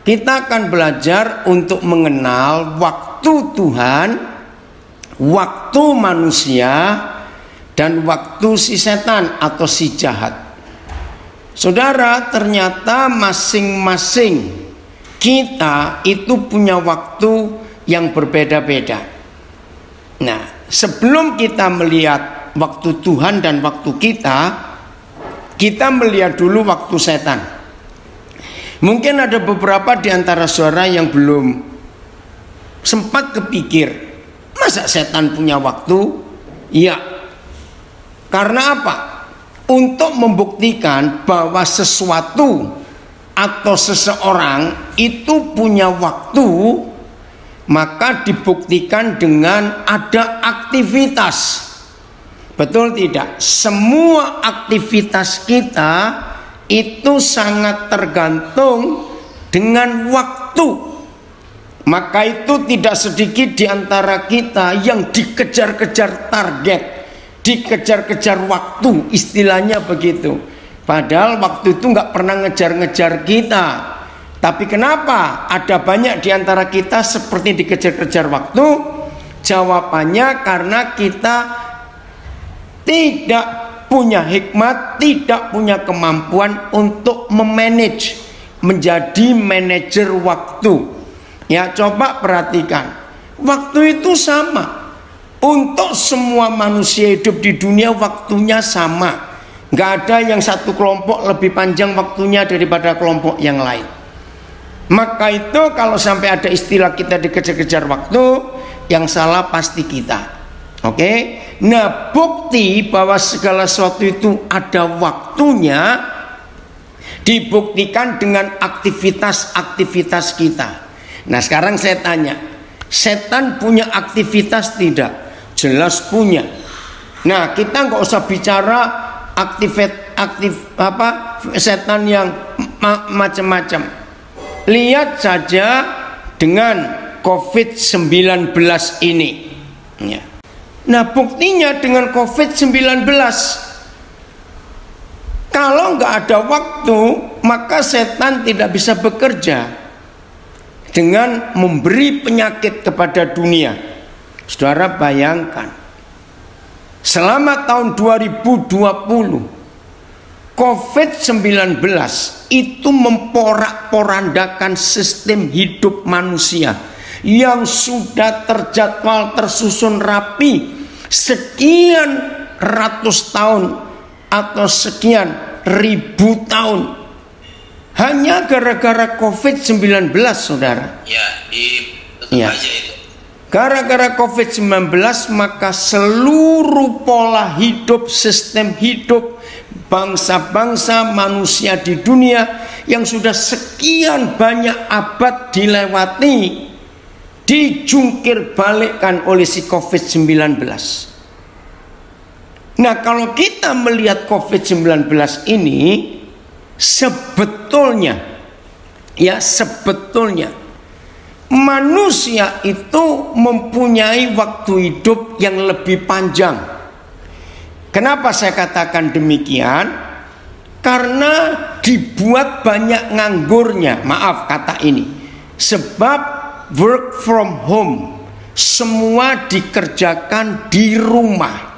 kita akan belajar untuk mengenal waktu Tuhan, waktu manusia, dan waktu si setan atau si jahat. Saudara, ternyata masing-masing kita itu punya waktu yang berbeda-beda. Nah, sebelum kita melihat waktu Tuhan dan waktu kita melihat dulu waktu setan. Mungkin ada beberapa di antara saudara yang belum sempat kepikir, masa setan punya waktu? Iya. Karena apa? Untuk membuktikan bahwa sesuatu atau seseorang itu punya waktu, maka dibuktikan dengan ada aktivitas. Betul tidak? Semua aktivitas kita itu sangat tergantung dengan waktu. Maka itu tidak sedikit di antara kita yang dikejar-kejar target, dikejar-kejar waktu, istilahnya begitu. Padahal waktu itu nggak pernah ngejar-ngejar kita. Tapi kenapa ada banyak di antara kita seperti dikejar-kejar waktu? Jawabannya karena kita tidak punya hikmat, tidak punya kemampuan untuk memanage, menjadi manajer waktu. Ya, coba perhatikan. Waktu itu sama. Untuk semua manusia hidup di dunia waktunya sama. Gak ada yang satu kelompok lebih panjang waktunya daripada kelompok yang lain. Maka itu kalau sampai ada istilah kita dikejar-kejar waktu, yang salah pasti kita. Oke, nah bukti bahwa segala sesuatu itu ada waktunya dibuktikan dengan aktivitas-aktivitas kita. Nah sekarang saya tanya, setan punya aktivitas tidak? Jelas punya. Nah kita nggak usah bicara setan yang macam-macam. Lihat saja dengan COVID-19 ini. Ya. Nah buktinya dengan COVID-19, kalau nggak ada waktu, maka setan tidak bisa bekerja dengan memberi penyakit kepada dunia. Saudara bayangkan, selama tahun 2020 COVID-19 itu memporak-porandakan sistem hidup manusia yang sudah terjadwal, tersusun rapi sekian ratus tahun atau sekian ribu tahun, hanya gara-gara COVID-19, saudara. Ya. Gara-gara COVID-19 maka seluruh pola hidup, sistem hidup bangsa-bangsa manusia di dunia yang sudah sekian banyak abad dilewati, dijungkir balikkan oleh si COVID-19. Nah kalau kita melihat COVID-19 ini, sebetulnya manusia itu mempunyai waktu hidup yang lebih panjang. Kenapa saya katakan demikian? Karena dibuat banyak nganggurnya, maaf kata ini, sebab work from home, semua dikerjakan di rumah.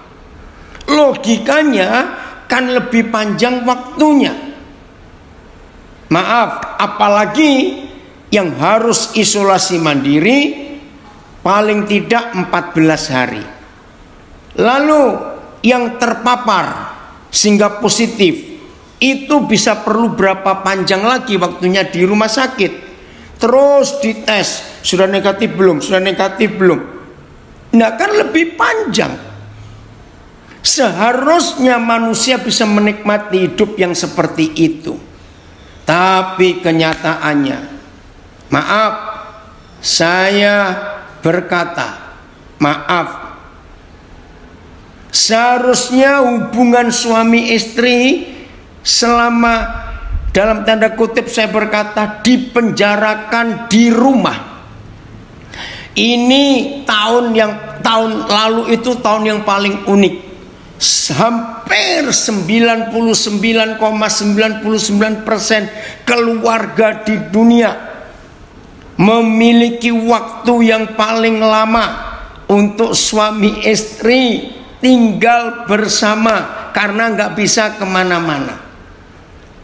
Logikanya kan lebih panjang waktunya. Maaf, apalagi yang harus isolasi mandiri paling tidak 14 hari. Lalu yang terpapar sehingga positif itu bisa perlu berapa panjang lagi waktunya di rumah sakit. Terus dites, sudah negatif belum, sudah negatif belum. Nah kan lebih panjang. Seharusnya manusia bisa menikmati hidup yang seperti itu. Tapi kenyataannya, maaf, saya berkata, maaf, seharusnya hubungan suami istri selama, dalam tanda kutip saya berkata, dipenjarakan di rumah. Ini tahun lalu itu tahun yang paling unik. Hampir 99,99% keluarga di dunia memiliki waktu yang paling lama untuk suami istri tinggal bersama karena nggak bisa kemana-mana.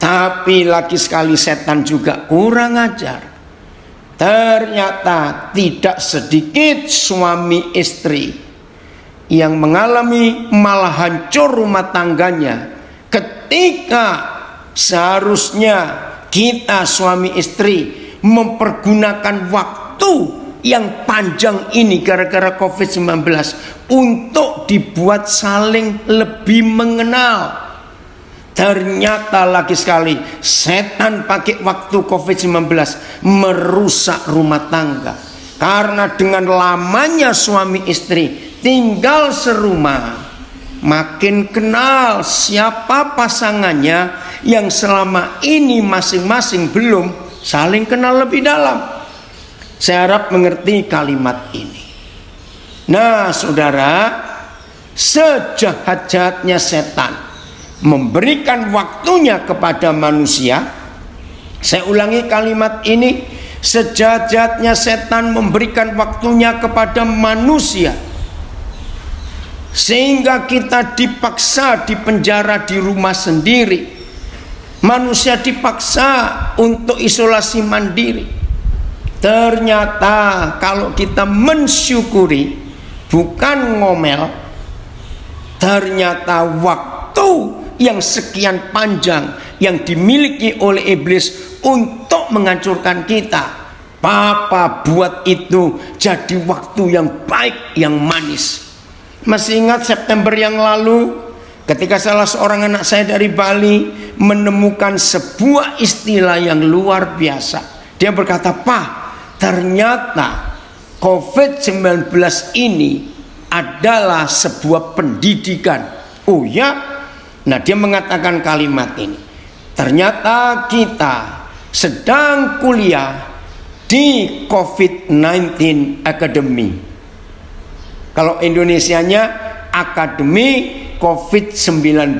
Tapi lagi sekali setan juga kurang ajar. Ternyata tidak sedikit suami istri yang mengalami malah hancur rumah tangganya ketika seharusnya kita suami istri mempergunakan waktu yang panjang ini gara-gara COVID-19 untuk dibuat saling lebih mengenal. Ternyata lagi sekali setan pakai waktu COVID-19 merusak rumah tangga. Karena dengan lamanya suami istri tinggal serumah, makin kenal siapa pasangannya yang selama ini masing-masing belum saling kenal lebih dalam. Saya harap mengerti kalimat ini. Nah saudara, sejahat-jahatnya setan memberikan waktunya kepada manusia. Saya ulangi kalimat ini, sejahat-jahatnya setan memberikan waktunya kepada manusia sehingga kita dipaksa dipenjara di rumah sendiri. Manusia dipaksa untuk isolasi mandiri. Ternyata kalau kita mensyukuri, bukan ngomel, ternyata waktu yang sekian panjang yang dimiliki oleh iblis untuk menghancurkan kita, Papa buat itu jadi waktu yang baik, yang manis. Masih ingat September yang lalu ketika salah seorang anak saya dari Bali menemukan sebuah istilah yang luar biasa. Dia berkata, "Pak, ternyata COVID-19 ini adalah sebuah pendidikan." Oh ya? Nah, dia mengatakan kalimat ini. Ternyata kita sedang kuliah di COVID-19 Academy. Kalau Indonesianya Akademi COVID-19.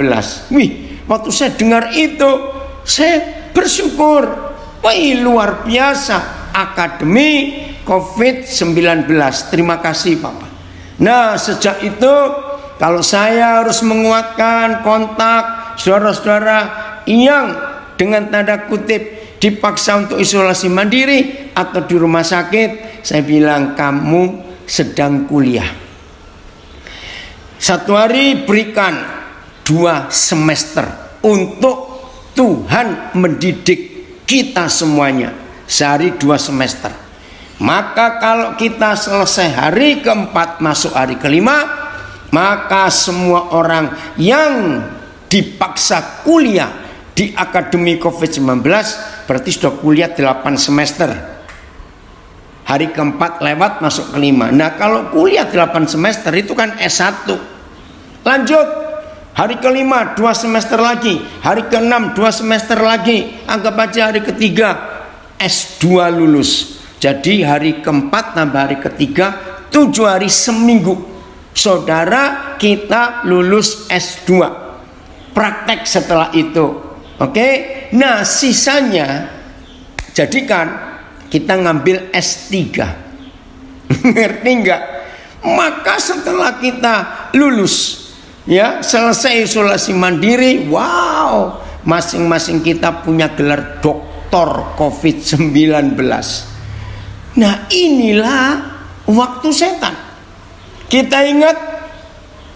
Wih, waktu saya dengar itu, saya bersyukur. Wih, luar biasa. Akademi COVID-19. Terima kasih Bapak. Nah, sejak itu kalau saya harus menguatkan kontak saudara-saudara yang dengan tanda kutip dipaksa untuk isolasi mandiri atau di rumah sakit, saya bilang kamu sedang kuliah. Satu hari berikan 2 semester untuk Tuhan mendidik kita semuanya. Sehari 2 semester. Maka kalau kita selesai hari keempat masuk hari kelima, maka semua orang yang dipaksa kuliah di Akademi COVID-19 berarti sudah kuliah 8 semester. Hari keempat lewat masuk kelima. Nah kalau kuliah 8 semester itu kan S1. Lanjut hari kelima 2 semester lagi, hari keenam 2 semester lagi, anggap aja hari ketiga S2 lulus. Jadi hari keempat tambah hari ketiga 7 hari seminggu, saudara kita lulus S2. Praktek setelah itu. Oke? Nah sisanya jadikan kita ngambil S3. Ngerti enggak? Maka setelah kita lulus, ya, selesai isolasi mandiri, wow, masing-masing kita punya gelar doktor COVID-19. Nah inilah waktu setan. Kita ingat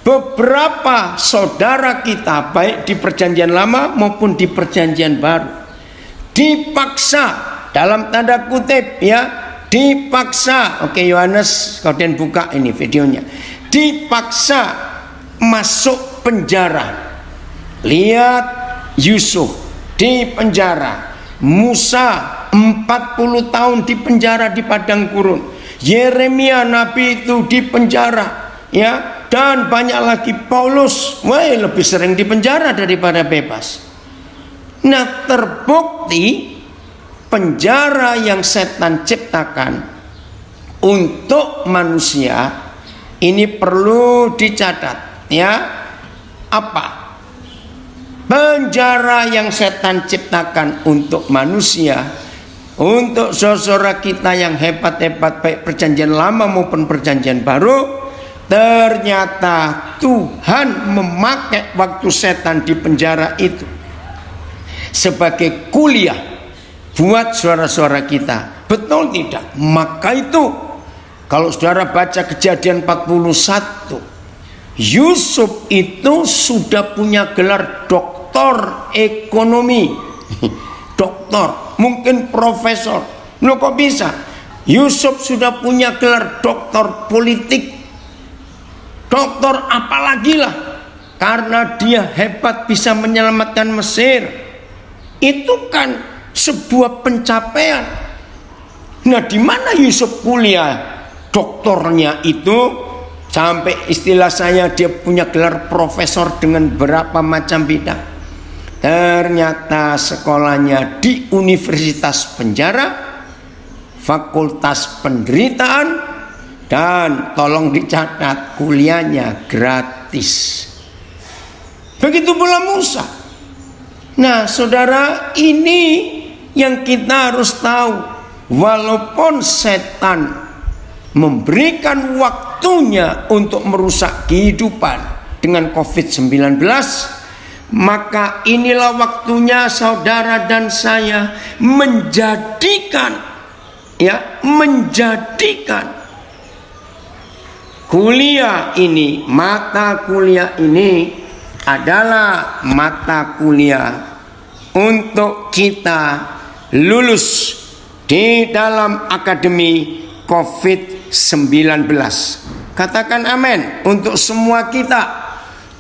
beberapa saudara kita baik di perjanjian lama maupun di perjanjian baru dipaksa, dalam tanda kutip ya, dipaksa. Oke Yohanes, kalian buka ini videonya. Dipaksa masuk penjara. Lihat Yusuf di penjara, Musa 40 tahun di penjara di padang gurun, Yeremia nabi itu di penjara, ya, dan banyak lagi. Paulus, wah, lebih sering di penjara daripada bebas. Nah, terbukti penjara yang setan ciptakan untuk manusia ini perlu dicatat, ya. Apa? Penjara yang setan ciptakan untuk manusia untuk saudara kita yang hebat-hebat baik perjanjian lama maupun perjanjian baru, ternyata Tuhan memakai waktu setan di penjara itu sebagai kuliah buat saudara-saudara kita. Betul tidak? Maka itu kalau saudara baca Kejadian 41, Yusuf itu sudah punya gelar doktor ekonomi. Doktor, mungkin profesor. Loh kok bisa? Yusuf sudah punya gelar doktor politik. Doktor apalagi lah, karena dia hebat bisa menyelamatkan Mesir. Itu kan sebuah pencapaian. Nah, di mana Yusuf kuliah doktornya itu? Sampai istilah saya dia punya gelar profesor dengan berapa macam bidang. Ternyata sekolahnya di universitas penjara, fakultas penderitaan, dan tolong dicatat kuliahnya gratis. Begitu pula Musa. Nah saudara, ini yang kita harus tahu. Walaupun setan memberikan waktunya untuk merusak kehidupan dengan COVID-19, maka inilah waktunya saudara dan saya menjadikan kuliah ini, mata kuliah ini adalah mata kuliah untuk kita lulus di dalam akademi COVID-19. Katakan amin untuk semua kita.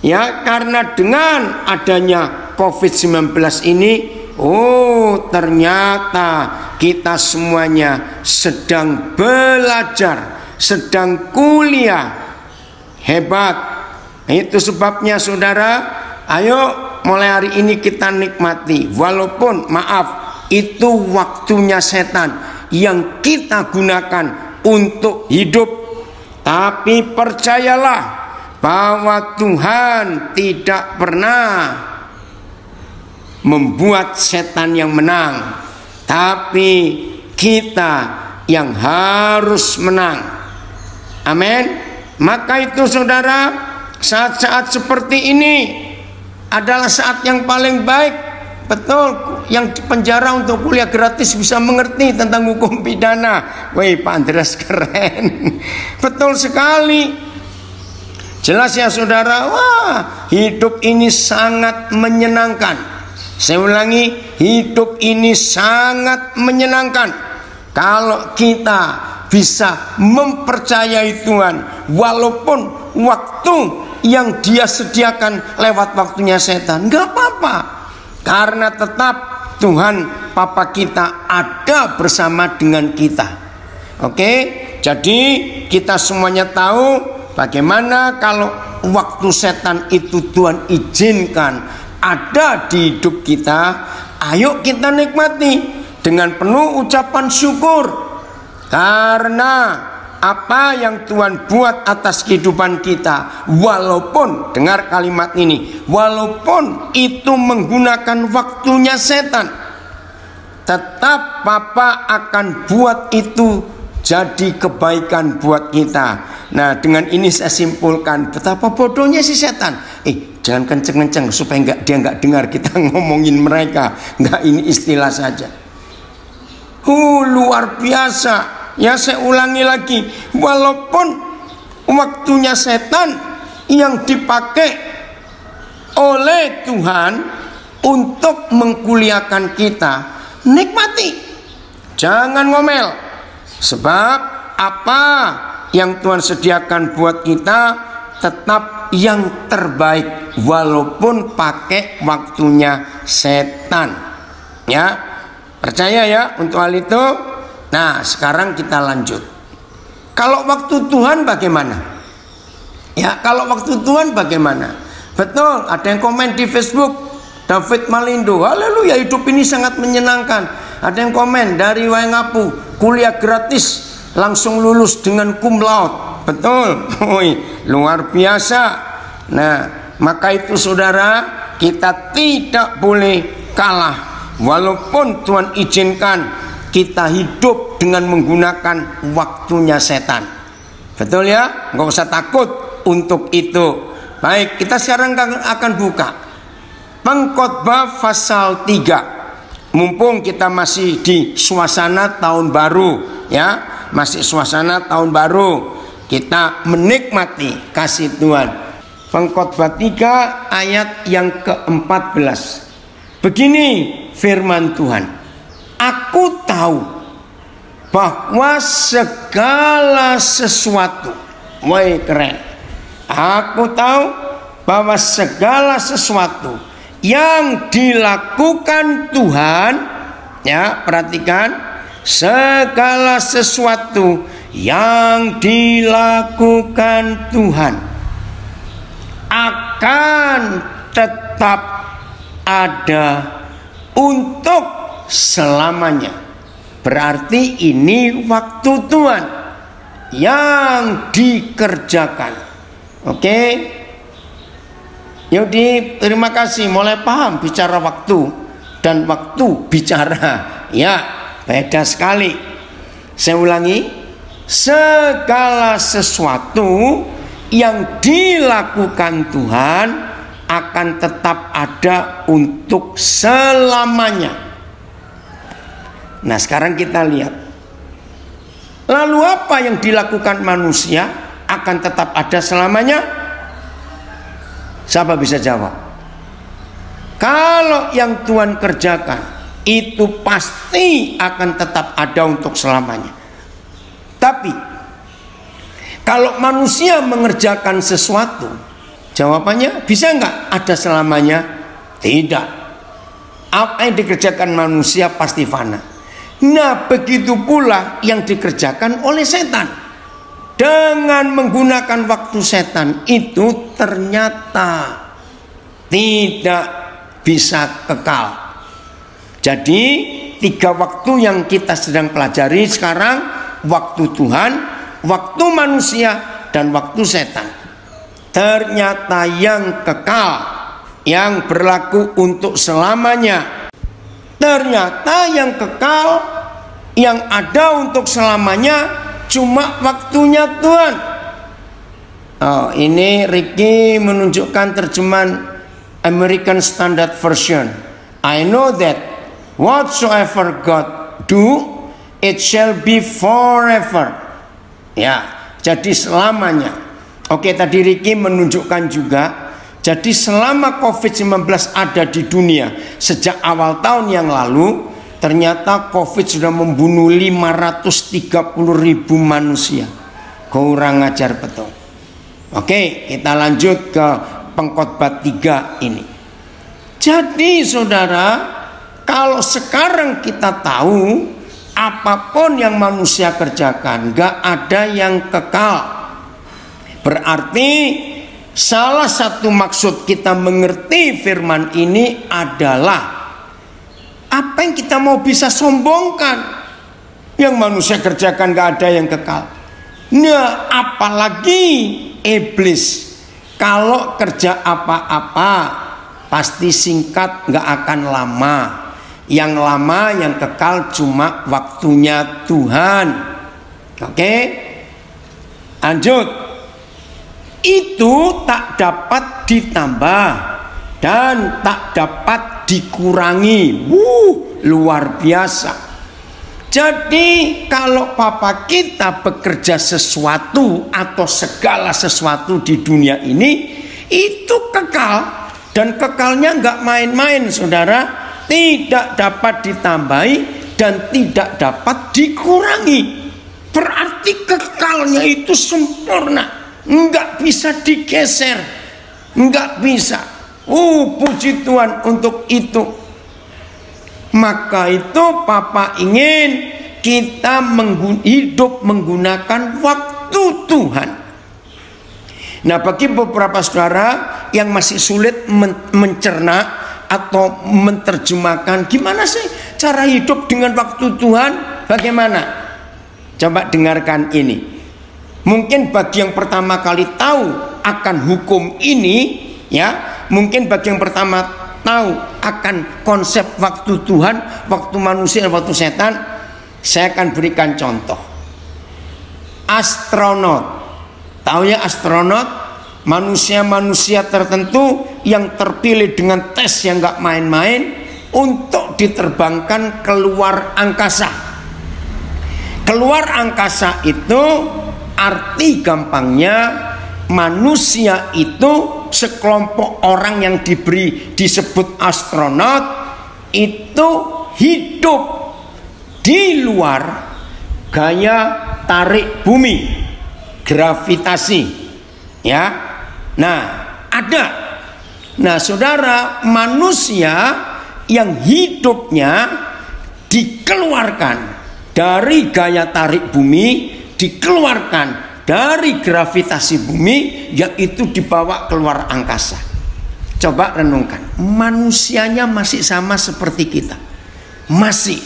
Ya, karena dengan adanya COVID-19 ini, oh ternyata kita semuanya sedang belajar, sedang kuliah. Hebat. Itu sebabnya saudara, ayo mulai hari ini kita nikmati. Walaupun maaf, itu waktunya setan yang kita gunakan untuk hidup. Tapi percayalah bahwa Tuhan tidak pernah membuat setan yang menang, tapi kita yang harus menang. Amin. Maka itu saudara, saat-saat seperti ini adalah saat yang paling baik. Betul, yang di penjara untuk kuliah gratis bisa mengerti tentang hukum pidana. Wih, Pak Andreas keren. Betul sekali. Jelas ya saudara, wah hidup ini sangat menyenangkan. Saya ulangi, hidup ini sangat menyenangkan kalau kita bisa mempercayai Tuhan. Walaupun waktu yang dia sediakan lewat waktunya setan, gak apa-apa. Karena tetap Tuhan Papa kita ada bersama dengan kita. Oke, jadi kita semuanya tahu bagaimana kalau waktu setan itu Tuhan izinkan ada di hidup kita. Ayo kita nikmati dengan penuh ucapan syukur, karena apa yang Tuhan buat atas kehidupan kita. Walaupun, dengar kalimat ini, walaupun itu menggunakan waktunya setan, tetap Papa akan buat itu jadi kebaikan buat kita. Nah, dengan ini saya simpulkan betapa bodohnya si setan. Jangan kenceng-kenceng supaya dia nggak dengar kita ngomongin mereka. Nggak, ini istilah saja. Luar biasa. Ya, saya ulangi lagi, walaupun waktunya setan yang dipakai oleh Tuhan untuk mengkuliahkan kita, nikmati. Jangan ngomel. Sebab apa yang Tuhan sediakan buat kita tetap yang terbaik, walaupun pakai waktunya setan. Ya, percaya ya untuk hal itu. Nah, sekarang kita lanjut. Kalau waktu Tuhan bagaimana? Ya, kalau waktu Tuhan bagaimana? Betul, ada yang komen di Facebook, David Malindo, haleluya, hidup ini sangat menyenangkan. Ada yang komen dari Waingapu, kuliah gratis, langsung lulus dengan cum laude. Betul, luar biasa. Nah, maka itu saudara, kita tidak boleh kalah. Walaupun Tuhan izinkan kita hidup dengan menggunakan waktunya setan. Betul ya? Nggak usah takut untuk itu. Baik, kita sekarang akan buka Pengkhotbah pasal 3. Mumpung kita masih di suasana tahun baru, ya, masih suasana tahun baru, kita menikmati kasih Tuhan. Pengkhotbah 3 ayat yang ke-14. Begini firman Tuhan. Aku tahu bahwa segala sesuatu, woi keren. Aku tahu bahwa segala sesuatu yang dilakukan Tuhan, ya, perhatikan, segala sesuatu yang dilakukan Tuhan akan tetap ada untuk selamanya. Berarti ini waktu Tuhan yang dikerjakan. Oke? Yudi, terima kasih, mulai paham bicara waktu dan waktu bicara. Ya, beda sekali. Saya ulangi, segala sesuatu yang dilakukan Tuhan akan tetap ada untuk selamanya. Nah, sekarang kita lihat. Lalu apa yang dilakukan manusia akan tetap ada selamanya? Siapa bisa jawab? Kalau yang Tuhan kerjakan itu pasti akan tetap ada untuk selamanya. Tapi kalau manusia mengerjakan sesuatu, jawabannya bisa nggak ada selamanya? Tidak. Apa yang dikerjakan manusia pasti fana. Nah, begitu pula yang dikerjakan oleh setan. Dengan menggunakan waktu setan itu ternyata tidak bisa kekal. Jadi 3 waktu yang kita sedang pelajari sekarang, waktu Tuhan, waktu manusia, dan waktu setan. Ternyata yang kekal, yang berlaku untuk selamanya. Ternyata yang kekal, yang ada untuk selamanya cuma waktunya Tuhan. Oh, ini Ricky menunjukkan terjemahan American Standard Version. I know that whatsoever God do, it shall be forever. Ya, jadi selamanya. Oke, tadi Ricky menunjukkan juga, jadi selama COVID-19 ada di dunia sejak awal tahun yang lalu, ternyata COVID sudah membunuh 530.000 manusia. Kurang ajar betul. Oke, kita lanjut ke Pengkhotbah 3 ini. Jadi saudara, kalau sekarang kita tahu apapun yang manusia kerjakan gak ada yang kekal. Berarti salah satu maksud kita mengerti firman ini adalah apa yang kita mau bisa sombongkan? Yang manusia kerjakan gak ada yang kekal. Nah, apalagi iblis. Kalau kerja apa-apa pasti singkat, gak akan lama. Yang lama, yang kekal cuma waktunya Tuhan. Oke? Lanjut. Itu tak dapat ditambah dan tak dapat dikurangi. Luar biasa. Jadi kalau papa kita bekerja sesuatu atau segala sesuatu di dunia ini itu kekal, dan kekalnya nggak main-main saudara, tidak dapat ditambahi dan tidak dapat dikurangi. Berarti kekalnya itu sempurna, nggak bisa digeser, nggak bisa. Puji Tuhan untuk itu. Maka itu papa ingin kita hidup menggunakan waktu Tuhan. Nah, bagi beberapa saudara yang masih sulit mencerna atau menerjemahkan gimana sih cara hidup dengan waktu Tuhan, bagaimana? Coba dengarkan ini. Mungkin bagi yang pertama kali tahu akan hukum ini, ya, mungkin bagi yang pertama tahu akan konsep waktu Tuhan, waktu manusia, waktu setan, Saya akan berikan contoh. Astronot, tahu ya astronot? Manusia-manusia tertentu yang terpilih dengan tes yang gak main-main untuk diterbangkan keluar angkasa. Keluar angkasa itu arti gampangnya manusia itu sekelompok orang yang disebut astronot itu hidup di luar gaya tarik bumi, gravitasi, ya. Nah, ada. Nah, saudara, manusia yang hidupnya dikeluarkan dari gaya tarik bumi, dikeluarkan dari gravitasi bumi, yaitu dibawa keluar angkasa. Coba renungkan, manusianya masih sama seperti kita, masih,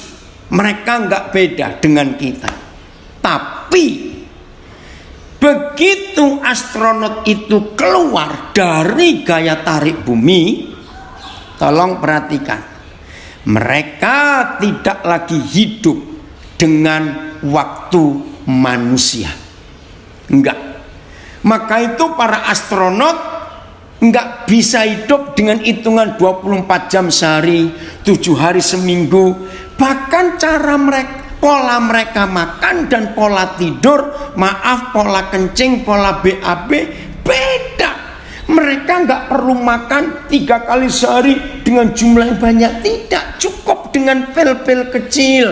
mereka nggak beda dengan kita. Tapi begitu astronot itu keluar dari gaya tarik bumi, tolong perhatikan, mereka tidak lagi hidup dengan waktu manusia. Enggak. Maka itu para astronot enggak bisa hidup dengan hitungan 24 jam sehari, 7 hari seminggu. Bahkan cara mereka, pola mereka makan dan pola tidur, pola kencing, pola BAB beda. Mereka nggak perlu makan 3 kali sehari dengan jumlah yang banyak. Tidak, cukup dengan pil-pil kecil.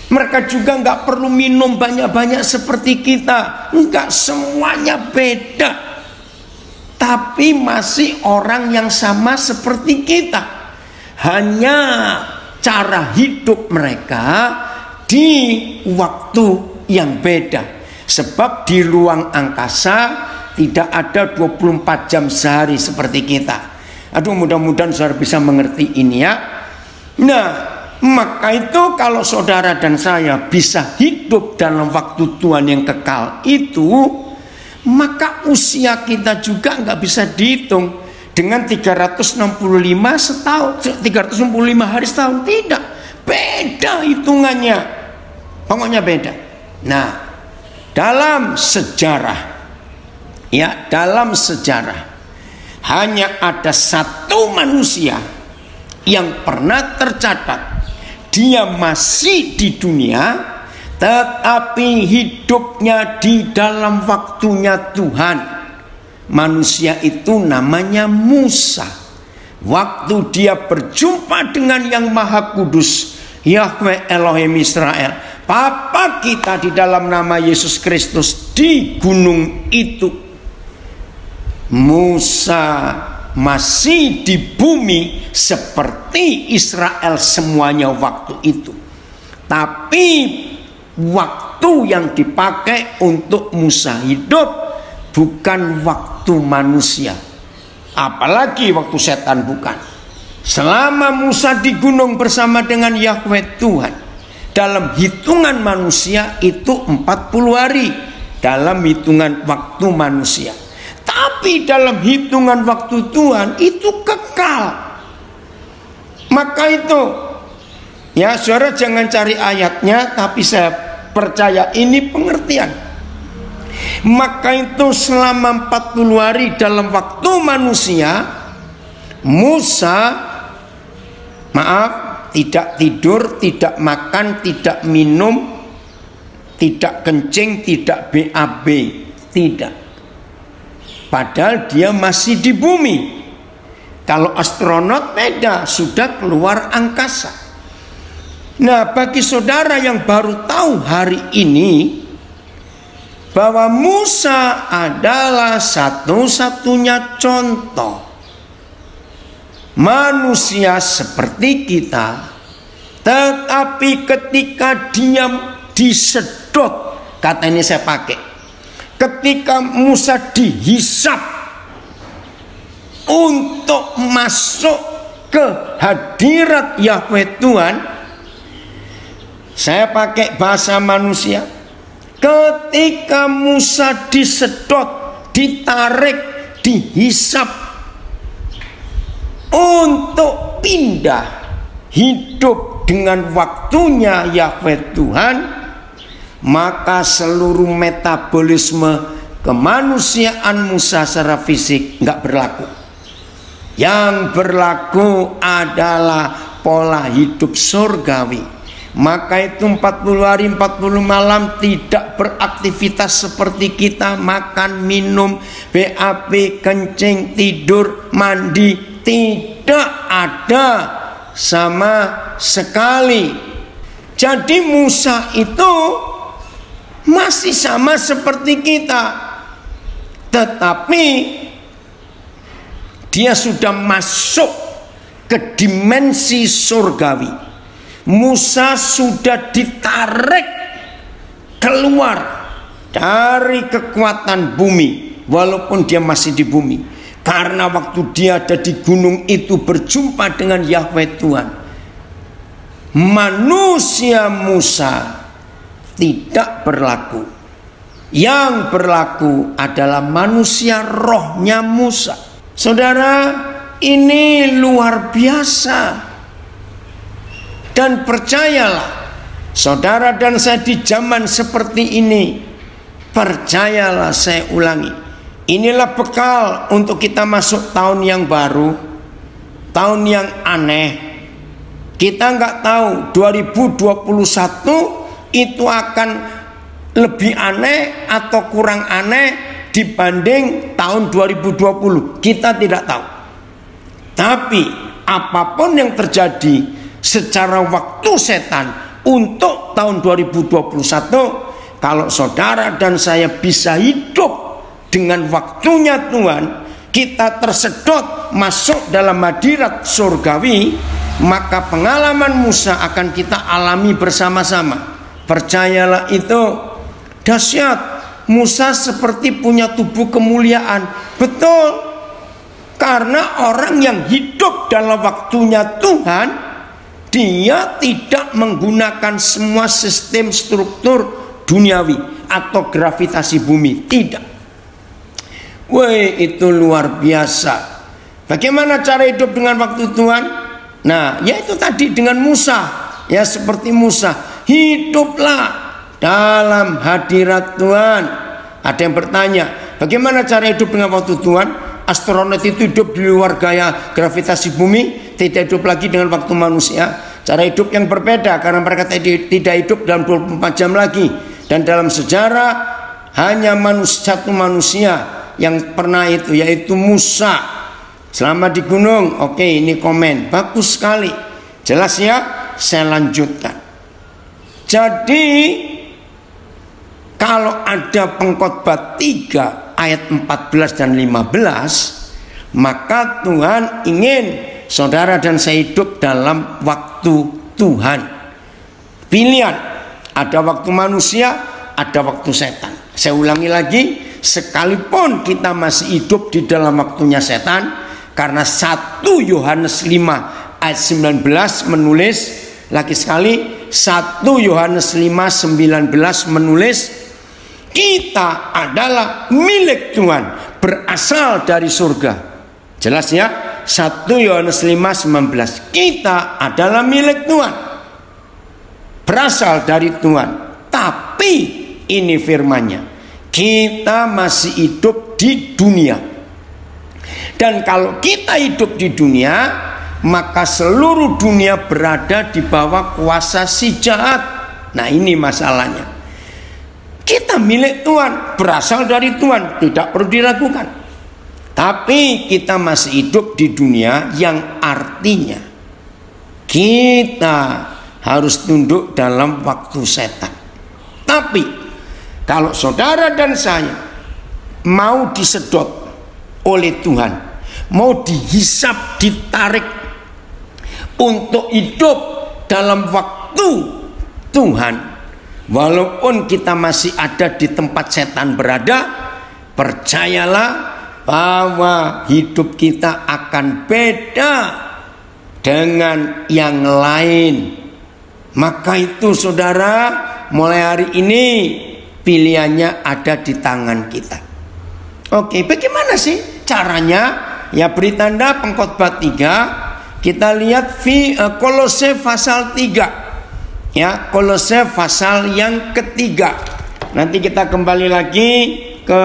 Mereka juga nggak perlu minum banyak-banyak seperti kita. Enggak, semuanya beda. Tapi masih orang yang sama seperti kita. Hanya cara hidup mereka di waktu yang beda. Sebab di ruang angkasa tidak ada 24 jam sehari seperti kita. Aduh, mudah-mudahan saudara bisa mengerti ini ya. Nah, maka itu kalau saudara dan saya bisa hidup dalam waktu Tuhan yang kekal itu, maka usia kita juga nggak bisa dihitung dengan 365 hari setahun. Tidak, beda hitungannya, pokoknya beda. Nah, dalam sejarah, ya, dalam sejarah hanya ada satu manusia yang pernah tercatat dia masih di dunia, tetapi hidupnya di dalam waktunya Tuhan. Manusia itu namanya Musa. Waktu dia berjumpa dengan yang Maha Kudus, Yahweh Elohim Israel, Bapa kita di dalam nama Yesus Kristus di gunung itu, Musa masih di bumi seperti Israel semuanya waktu itu. Tapi waktu yang dipakai untuk Musa hidup bukan waktu manusia, apalagi waktu setan bukan. Selama Musa di gunung bersama dengan Yahweh Tuhan, dalam hitungan manusia itu 40 hari dalam hitungan waktu manusia. Tapi dalam hitungan waktu Tuhan itu kekal. Maka itu, ya saudara jangan cari ayatnya, tapi saya percaya ini pengertian. Maka itu selama 40 hari dalam waktu manusia, Musa, tidak tidur, tidak makan, tidak minum, tidak kencing, tidak BAB, tidak. Padahal dia masih di bumi. Kalau astronot beda, sudah keluar angkasa. Nah, bagi saudara yang baru tahu hari ini bahwa Musa adalah satu-satunya contoh manusia seperti kita, tetapi ketika dia disedot, kata ini saya pakai, ketika Musa dihisap untuk masuk ke hadirat Yahweh Tuhan, saya pakai bahasa manusia. Ketika Musa disedot, ditarik, dihisap untuk pindah hidup dengan waktunya Yahweh Tuhan, maka seluruh metabolisme kemanusiaan Musa secara fisik nggak berlaku. Yang berlaku adalah pola hidup surgawi. Maka itu 40 hari 40 malam tidak beraktivitas seperti kita, makan, minum, BAB, kencing, tidur, mandi, tidak ada sama sekali. Jadi Musa itu masih sama seperti kita, tetapi dia sudah masuk ke dimensi surgawi. Musa sudah ditarik keluar dari kekuatan bumi, walaupun dia masih di bumi. Karena waktu dia ada di gunung itu berjumpa dengan Yahweh Tuhan, manusia Musa tidak berlaku. Yang berlaku adalah manusia rohnya Musa. Saudara, ini luar biasa. Dan percayalah, saudara dan saya di zaman seperti ini, percayalah, saya ulangi, inilah bekal untuk kita masuk tahun yang baru, tahun yang aneh. Kita nggak tahu 2021 itu akan lebih aneh atau kurang aneh dibanding tahun 2020. Kita tidak tahu. Tapi apapun yang terjadi secara waktu setan untuk tahun 2021, kalau saudara dan saya bisa hidup dengan waktunya Tuhan, kita tersedot masuk dalam hadirat surgawi, maka pengalaman Musa akan kita alami bersama-sama. Percayalah, itu dahsyat. Musa seperti punya tubuh kemuliaan. Betul, karena orang yang hidup dalam waktunya Tuhan, dia tidak menggunakan semua sistem struktur duniawi atau gravitasi bumi. Tidak. Woi, itu luar biasa. Bagaimana cara hidup dengan waktu Tuhan? Nah, yaitu tadi dengan Musa. Ya, seperti Musa, hiduplah dalam hadirat Tuhan. Ada yang bertanya, bagaimana cara hidup dengan waktu Tuhan? Astronot itu hidup di luar gaya gravitasi bumi, tidak hidup lagi dengan waktu manusia. Cara hidup yang berbeda, karena mereka tidak hidup dalam 24 jam lagi. Dan dalam sejarah hanya satu manusia yang pernah itu, yaitu Musa, selama di gunung. Oke, ini komen bagus sekali, jelas ya. Saya lanjutkan. Jadi kalau ada Pengkhotbah 3 ayat 14 dan 15, maka Tuhan ingin saudara dan saya hidup dalam waktu Tuhan. Pilihan, ada waktu manusia, ada waktu setan. Saya ulangi lagi, sekalipun kita masih hidup di dalam waktunya setan, karena 1 Yohanes 5 ayat 19 menulis, lagi sekali 1 Yohanes 5:19 menulis, kita adalah milik Tuhan, berasal dari surga. Jelas ya, 1 Yohanes 5:19, kita adalah milik Tuhan, berasal dari Tuhan. Tapi ini firman-Nya, kita masih hidup di dunia. Dan kalau kita hidup di dunia, maka seluruh dunia berada di bawah kuasa si jahat. Nah, ini masalahnya. Kita milik Tuhan, berasal dari Tuhan, tidak perlu diragukan. Tapi kita masih hidup di dunia, yang artinya kita harus tunduk dalam waktu setan. Tapi kalau saudara dan saya mau disedot oleh Tuhan, mau dihisap, ditarik untuk hidup dalam waktu Tuhan, walaupun kita masih ada di tempat setan berada, percayalah bahwa hidup kita akan beda dengan yang lain. Maka itu saudara, mulai hari ini pilihannya ada di tangan kita. Oke, bagaimana sih caranya? Ya, beri tanda Pengkhotbah 3 kita lihat Kolose pasal 3. Ya, Kolose pasal yang ketiga. Nanti kita kembali lagi ke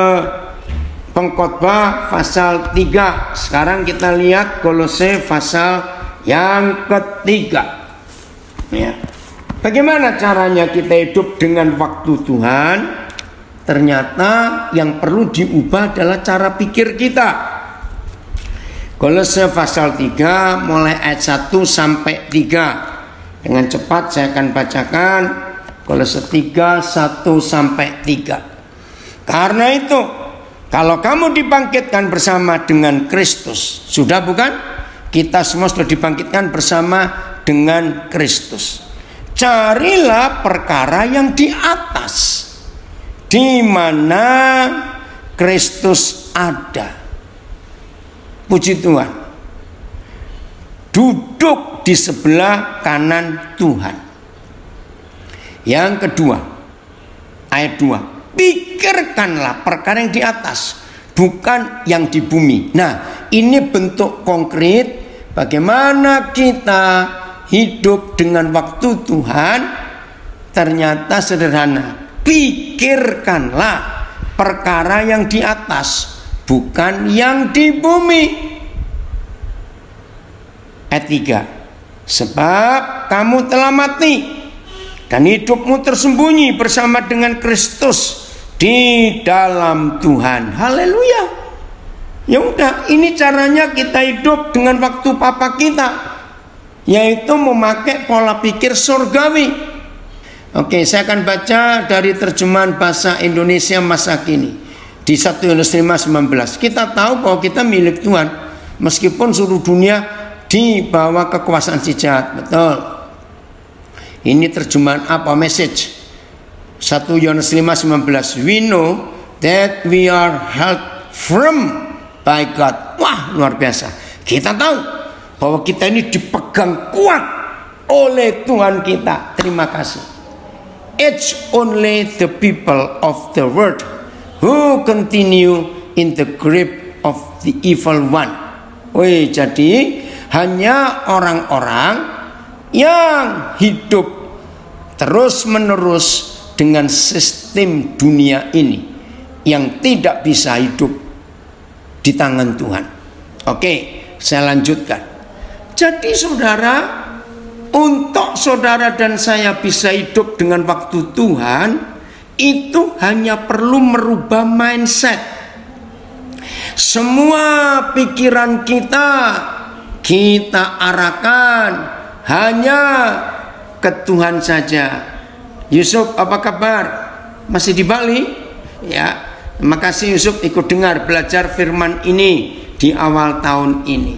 Pengkhotbah pasal 3. Sekarang kita lihat Kolose pasal yang ketiga. Ya. Bagaimana caranya kita hidup dengan waktu Tuhan? Ternyata yang perlu diubah adalah cara pikir kita. Kolose pasal 3 mulai ayat 1 sampai 3. Dengan cepat saya akan bacakan Kolose 3 1 sampai 3. Karena itu, kalau kamu dibangkitkan bersama dengan Kristus, sudah bukan? Kita semua sudah dibangkitkan bersama dengan Kristus. Carilah perkara yang di atas, di mana Kristus ada. Puji Tuhan. Duduk di sebelah kanan Tuhan. Yang kedua, ayat 2. Pikirkanlah perkara yang di atas, bukan yang di bumi. Nah, ini bentuk konkret bagaimana kita hidup dengan waktu Tuhan. Ternyata sederhana. Pikirkanlah perkara yang di atas, bukan yang di bumi. Ayat 3. Sebab kamu telah mati dan hidupmu tersembunyi bersama dengan Kristus di dalam Tuhan. Haleluya. Ya udah, ini caranya kita hidup dengan waktu papa kita, yaitu memakai pola pikir surgawi. Oke, saya akan baca dari terjemahan bahasa Indonesia masa kini. Di 1 Yohanes 5:19 kita tahu bahwa kita milik Tuhan meskipun seluruh dunia di bawah kekuasaan si jahat. Betul. Ini terjemahan apa? Message 1 Yohanes 5:19. We know that we are held firm by God. Wah, luar biasa. Kita tahu bahwa kita ini dipegang kuat oleh Tuhan kita. Terima kasih. It's only the people of the world who continue in the grip of the evil one. Wih, jadi hanya orang-orang yang hidup terus menerus dengan sistem dunia ini yang tidak bisa hidup di tangan Tuhan. Oke, saya lanjutkan. Jadi saudara, untuk saudara dan saya bisa hidup dengan waktu Tuhan, itu hanya perlu merubah mindset. Semua pikiran kita arahkan hanya ke Tuhan saja. Yusuf, apa kabar? Masih di Bali? Ya, terima kasih Yusuf ikut dengar belajar firman ini di awal tahun ini.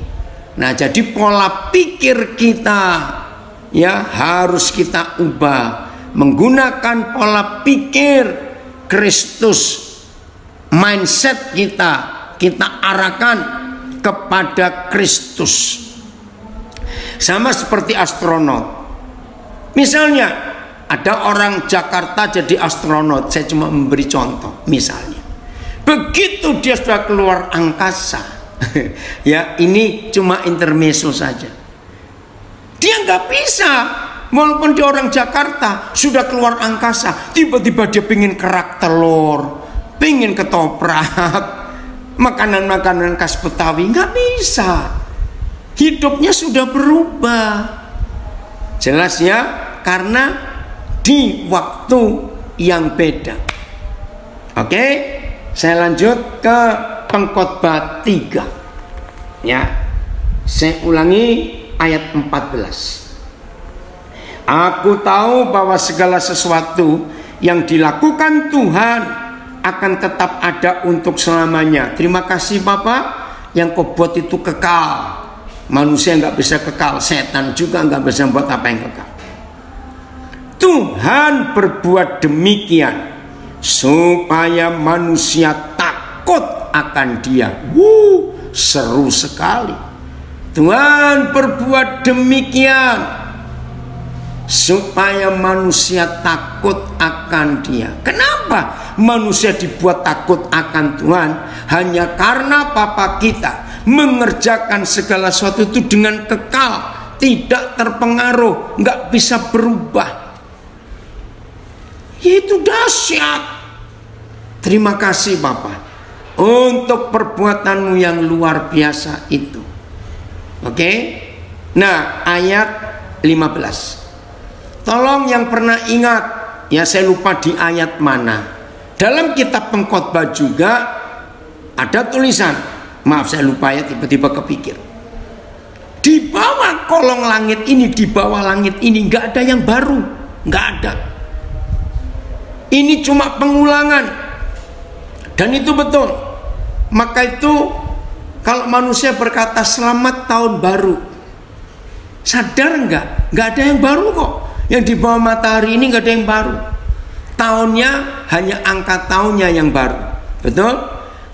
Nah, jadi pola pikir kita ya harus kita ubah. Menggunakan pola pikir Kristus, mindset kita arahkan kepada Kristus. Sama seperti astronot. Misalnya ada orang Jakarta jadi astronot, saya cuma memberi contoh. Misalnya begitu dia sudah keluar angkasa ya, ini cuma intermezzo saja, dia nggak bisa. Walaupun dia orang Jakarta, sudah keluar angkasa, tiba-tiba dia pengen kerak telur, pengen ketoprak, makanan-makanan khas Betawi, nggak bisa. Hidupnya sudah berubah. Jelas ya, karena di waktu yang beda. Oke, saya lanjut ke Pengkhotbah 3. Ya, saya ulangi ayat 14. Aku tahu bahwa segala sesuatu yang dilakukan Tuhan akan tetap ada untuk selamanya. Terima kasih Bapak, yang kau buat itu kekal. Manusia nggak bisa kekal, setan juga nggak bisa buat apa yang kekal. Tuhan berbuat demikian supaya manusia takut akan Dia. Seru sekali. Tuhan berbuat demikian supaya manusia takut takut akan Dia. Kenapa manusia dibuat takut akan Tuhan? Hanya karena Papa kita mengerjakan segala sesuatu itu dengan kekal, tidak terpengaruh, nggak bisa berubah. Itu dahsyat. Terima kasih Bapa untuk perbuatanmu yang luar biasa itu. Oke? Nah, ayat 15. Tolong yang pernah ingat, ya saya lupa di ayat mana. Dalam kitab Pengkhotbah juga ada tulisan, maaf saya lupa ya, tiba-tiba kepikir. Di bawah kolong langit ini, di bawah langit ini nggak ada yang baru, nggak ada. Ini cuma pengulangan, dan itu betul. Maka itu kalau manusia berkata selamat tahun baru, sadar nggak? Nggak ada yang baru kok. Yang di bawah matahari ini nggak ada yang baru. Tahunnya hanya angka tahunnya yang baru, betul?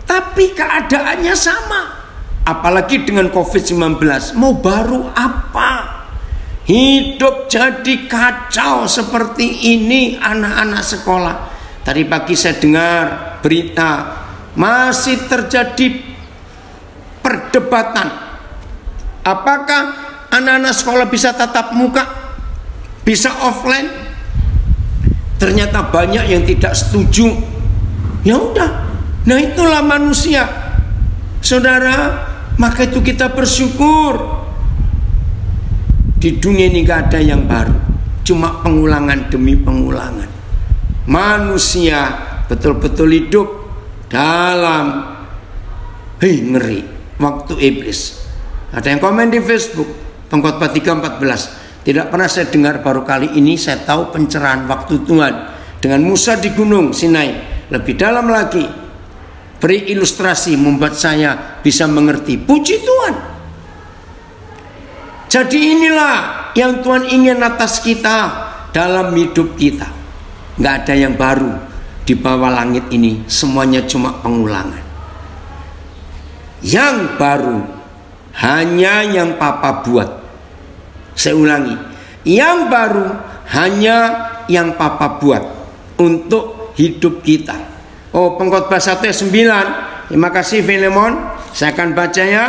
Tapi keadaannya sama. Apalagi dengan COVID-19, mau baru apa? Hidup jadi kacau seperti ini anak-anak sekolah. Tadi pagi saya dengar berita masih terjadi perdebatan. Apakah anak-anak sekolah bisa tatap muka, bisa offline? Ternyata banyak yang tidak setuju. Ya udah, nah itulah manusia, saudara. Maka itu kita bersyukur. Di dunia ini gak ada yang baru, cuma pengulangan demi pengulangan. Manusia betul-betul hidup dalam ngeri waktu iblis. Ada yang komen di Facebook, Pengkhotbah 3:14. Tidak pernah saya dengar, baru kali ini saya tahu pencerahan waktu Tuhan dengan Musa di gunung Sinai. Lebih dalam lagi, beri ilustrasi membuat saya bisa mengerti. Puji Tuhan. Jadi inilah yang Tuhan ingin atas kita dalam hidup kita. Nggak ada yang baru di bawah langit ini, semuanya cuma pengulangan. Yang baru hanya yang Papa buat. Saya ulangi, yang baru hanya yang Papa buat untuk hidup kita. Oh, Pengkhotbah 1 ayat 9. Terima kasih Filemon. Saya akan baca ya.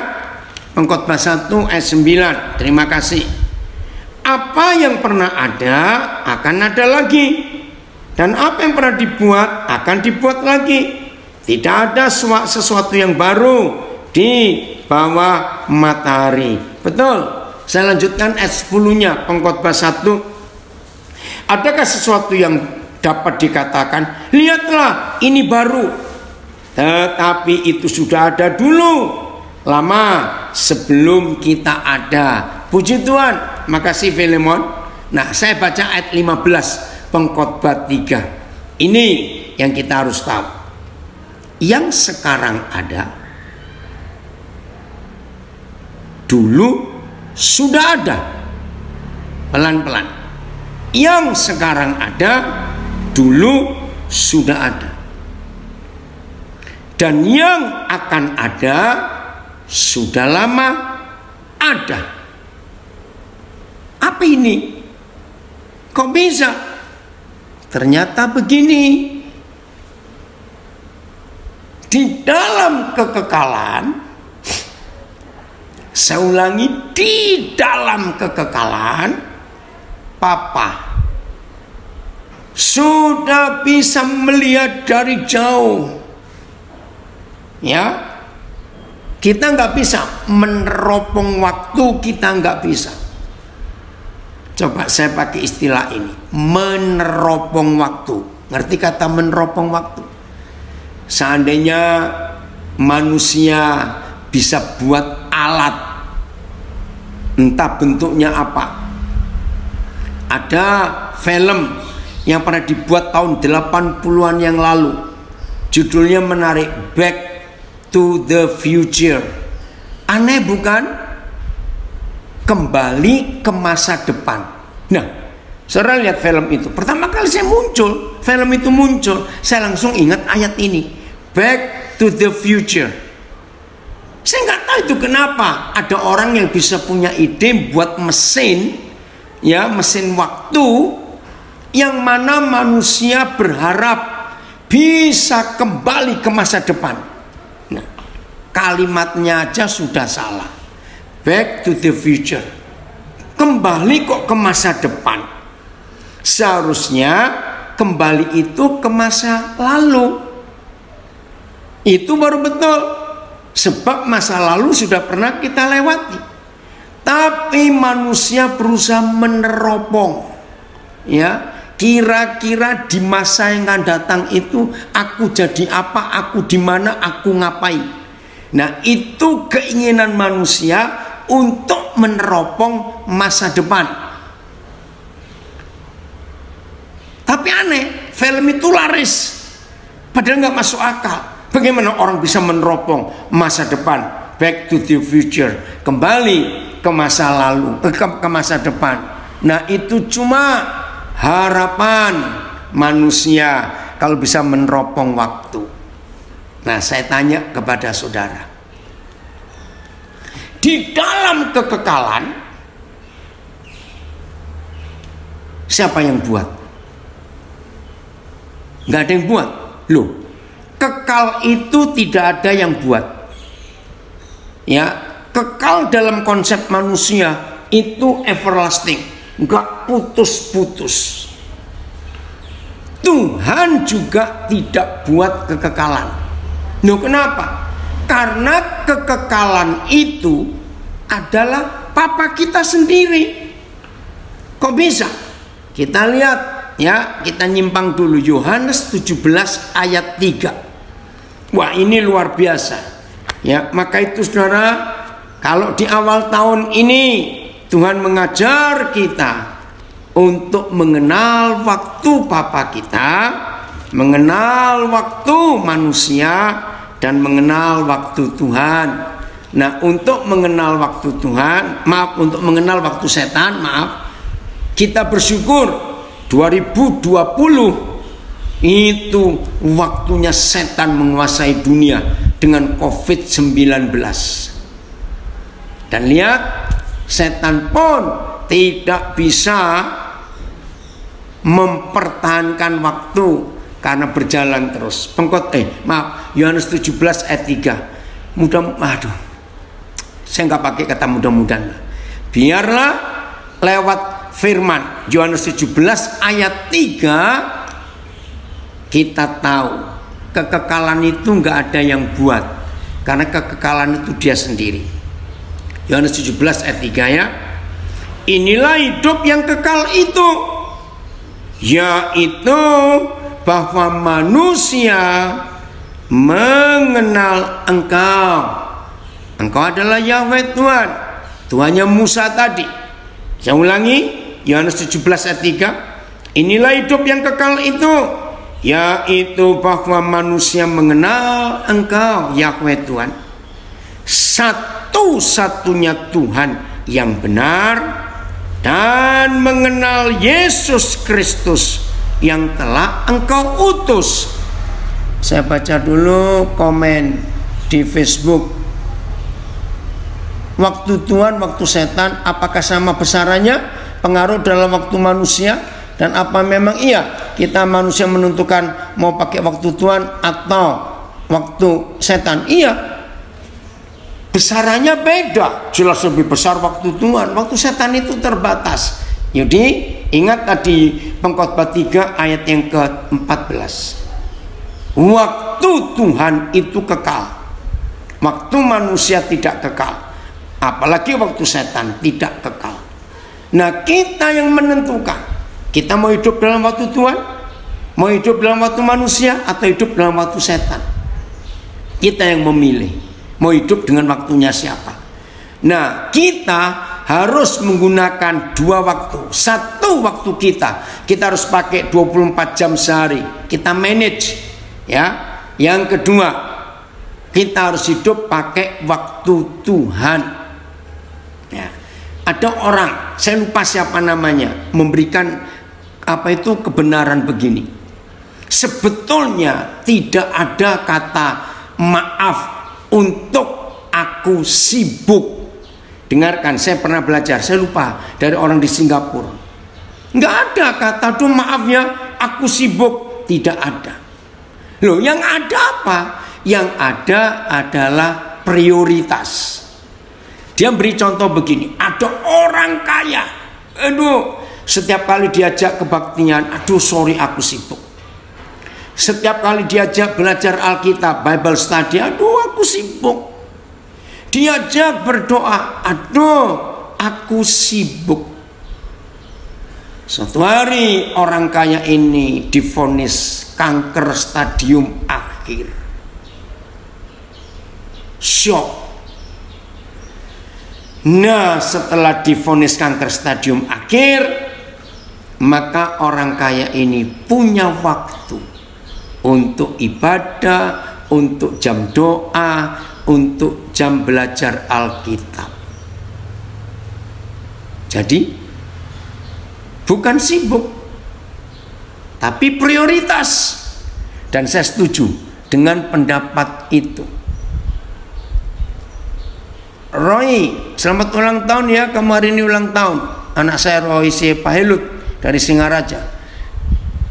Pengkhotbah 1 ayat 9. Terima kasih. Apa yang pernah ada akan ada lagi, dan apa yang pernah dibuat akan dibuat lagi. Tidak ada sesuatu yang baru di bawah matahari. Betul. Saya lanjutkan ayat 10-nya Pengkhotbah 1. Adakah sesuatu yang dapat dikatakan, lihatlah ini baru, tetapi itu sudah ada dulu, lama sebelum kita ada. Puji Tuhan. Makasih Filemon. Nah, saya baca ayat 15 Pengkhotbah 3. Ini yang kita harus tahu. Yang sekarang ada, dulu sudah ada. Pelan-pelan. Yang sekarang ada, dulu sudah ada. Dan yang akan ada, sudah lama ada. Apa ini? Kok bisa? Ternyata begini. Di dalam kekekalan, saya ulangi, di dalam kekekalan, Papa sudah bisa melihat dari jauh. Ya, kita nggak bisa meneropong waktu, kita nggak bisa. Coba saya pakai istilah ini, meneropong waktu. Ngerti kata meneropong waktu? Seandainya manusia bisa buat alat, entah bentuknya apa. Ada film yang pernah dibuat tahun 80-an yang lalu. Judulnya menarik, Back to the Future. Aneh bukan? Kembali ke masa depan. Nah, saudara lihat film itu. Pertama kali film itu muncul, saya langsung ingat ayat ini, Back to the Future. Saya nggak tahu itu kenapa ada orang yang bisa punya ide buat mesin, ya mesin waktu, yang mana manusia berharap bisa kembali ke masa depan. Nah, kalimatnya aja sudah salah. Back to the future. Kembali kok ke masa depan. Seharusnya kembali itu ke masa lalu. Itu baru betul. Sebab masa lalu sudah pernah kita lewati. Tapi manusia berusaha meneropong. Ya, kira-kira di masa yang akan datang itu aku jadi apa, aku di mana, aku ngapain. Nah, itu keinginan manusia untuk meneropong masa depan. Tapi aneh, film itu laris, padahal nggak masuk akal. Bagaimana orang bisa meneropong masa depan? Back to the future, kembali ke masa lalu, ke masa depan. Nah, itu cuma harapan manusia kalau bisa meneropong waktu. Nah, saya tanya kepada saudara, di dalam kekekalan siapa yang buat? Nggak ada yang buat. Loh, kekal itu tidak ada yang buat. Ya, kekal dalam konsep manusia itu everlasting, nggak putus-putus. Tuhan juga tidak buat kekekalan. Loh, kenapa? Karena kekekalan itu adalah Papa kita sendiri. Kok bisa? Kita lihat ya, kita nyimpang dulu Yohanes 17 ayat 3. Wah, ini luar biasa. Ya, maka itu saudara, kalau di awal tahun ini Tuhan mengajar kita untuk mengenal waktu Bapa kita, mengenal waktu manusia, dan mengenal waktu Tuhan. Nah, untuk mengenal waktu Tuhan, untuk mengenal waktu setan, kita bersyukur 2020 itu waktunya setan menguasai dunia dengan COVID-19. Dan lihat, setan pun tidak bisa mempertahankan waktu karena berjalan terus. Yohanes 17 ayat 3. Saya nggak pakai kata mudah-mudahan. Biarlah lewat firman Yohanes 17 ayat 3 kita tahu kekekalan itu nggak ada yang buat, karena kekekalan itu dia sendiri. Yohanes 17 ayat 3 ya. Inilah hidup yang kekal itu, yaitu bahwa manusia mengenal Engkau. Engkau adalah Yahweh Tuhan, Tuhannya Musa tadi. Saya ulangi, Yohanes 17 ayat 3. Inilah hidup yang kekal itu, yaitu bahwa manusia mengenal Engkau, Yahweh Tuhan, satu-satunya Tuhan yang benar, dan mengenal Yesus Kristus yang telah Engkau utus. Saya baca dulu komen di Facebook. Waktu Tuhan, waktu setan, apakah sama besarannya? Pengaruh dalam waktu manusia? Dan apa memang iya kita manusia menentukan mau pakai waktu Tuhan atau waktu setan? Iya, besarannya beda. Jelas lebih besar waktu Tuhan. Waktu setan itu terbatas. Jadi ingat tadi Pengkhotbah 3 ayat yang ke-14. Waktu Tuhan itu kekal, waktu manusia tidak kekal. Apalagi waktu setan tidak kekal. Nah, kita yang menentukan, kita mau hidup dalam waktu Tuhan, mau hidup dalam waktu manusia, atau hidup dalam waktu setan. Kita yang memilih mau hidup dengan waktunya siapa. Nah, kita harus menggunakan dua waktu. Satu waktu kita harus pakai 24 jam sehari, kita manage ya. Yang kedua, kita harus hidup pakai waktu Tuhan ya. Ada orang, saya lupa siapa namanya, memberikan kebenaran begini. Sebetulnya tidak ada kata maaf untuk aku sibuk. Dengarkan, saya pernah belajar, saya lupa, dari orang di Singapura. Nggak ada kata, "Duh maaf ya, aku sibuk." Tidak ada. Loh, yang ada apa? Yang ada adalah prioritas. Dia beri contoh begini, ada orang kaya, aduh, setiap kali diajak kebaktian, aduh sorry aku sibuk. Setiap kali diajak belajar Alkitab, Bible study, aduh aku sibuk. Diajak berdoa, aduh aku sibuk. Suatu hari orang kaya ini divonis kanker stadium akhir. Shock. Nah, setelah divonis kanker stadium akhir, maka orang kaya ini punya waktu untuk ibadah, untuk jam doa, untuk jam belajar Alkitab. Jadi bukan sibuk, tapi prioritas. Dan saya setuju dengan pendapat itu. Roy, selamat ulang tahun ya, kemarin ini ulang tahun anak saya Roy C. Pahelut dari Singaraja.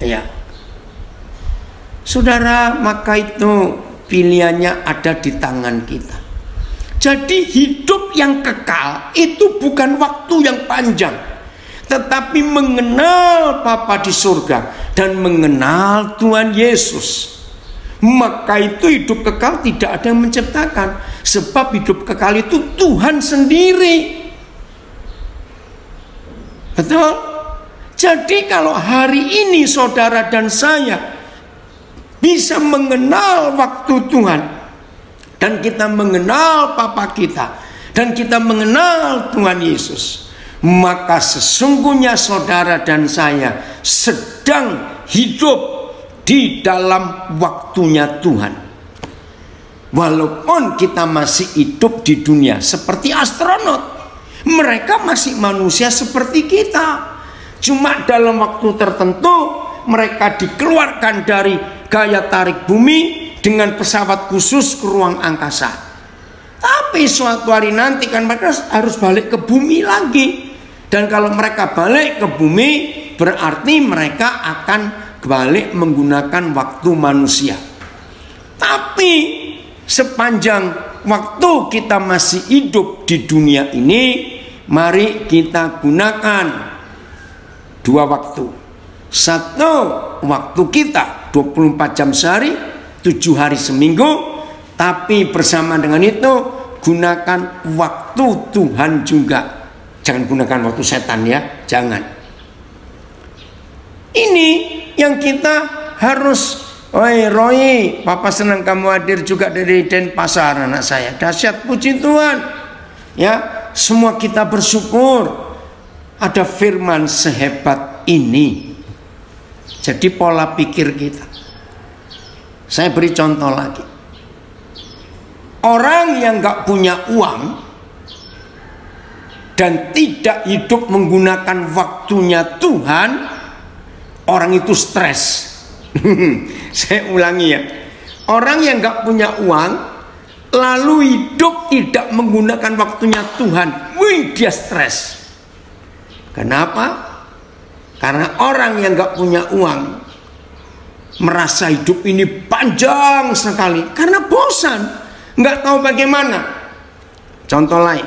Ya, saudara, maka itu pilihannya ada di tangan kita. Jadi hidup yang kekal itu bukan waktu yang panjang, tetapi mengenal Bapa di surga dan mengenal Tuhan Yesus. Maka itu hidup kekal tidak ada yang menciptakan, sebab hidup kekal itu Tuhan sendiri. Betul? Jadi kalau hari ini saudara dan saya bisa mengenal waktu Tuhan, dan kita mengenal Bapa kita, dan kita mengenal Tuhan Yesus, maka sesungguhnya saudara dan saya sedang hidup di dalam waktunya Tuhan. Walaupun kita masih hidup di dunia seperti astronot, mereka masih manusia seperti kita. Cuma dalam waktu tertentu mereka dikeluarkan dari gaya tarik bumi dengan pesawat khusus ke ruang angkasa. Tapi suatu hari nanti kan mereka harus balik ke bumi lagi. Dan kalau mereka balik ke bumi, berarti mereka akan balik menggunakan waktu manusia. Tapi sepanjang waktu kita masih hidup di dunia ini, mari kita gunakan dua waktu. Satu, waktu kita 24 jam sehari, 7 hari seminggu. Tapi bersama dengan itu, gunakan waktu Tuhan juga. Jangan gunakan waktu setan ya, jangan. Ini yang kita harus. Oi Roy, Papa senang kamu hadir juga dari Denpasar, anak saya. Dahsyat, puji Tuhan. Ya, semua kita bersyukur ada firman sehebat ini. Jadi pola pikir kita. Saya beri contoh lagi. Orang yang gak punya uang dan tidak hidup menggunakan waktunya Tuhan, orang itu stres. Saya ulangi ya, orang yang gak punya uang lalu hidup tidak menggunakan waktunya Tuhan, wih, dia stres. Kenapa? Karena orang yang gak punya uang merasa hidup ini panjang sekali karena bosan, gak tahu bagaimana. Contoh lain,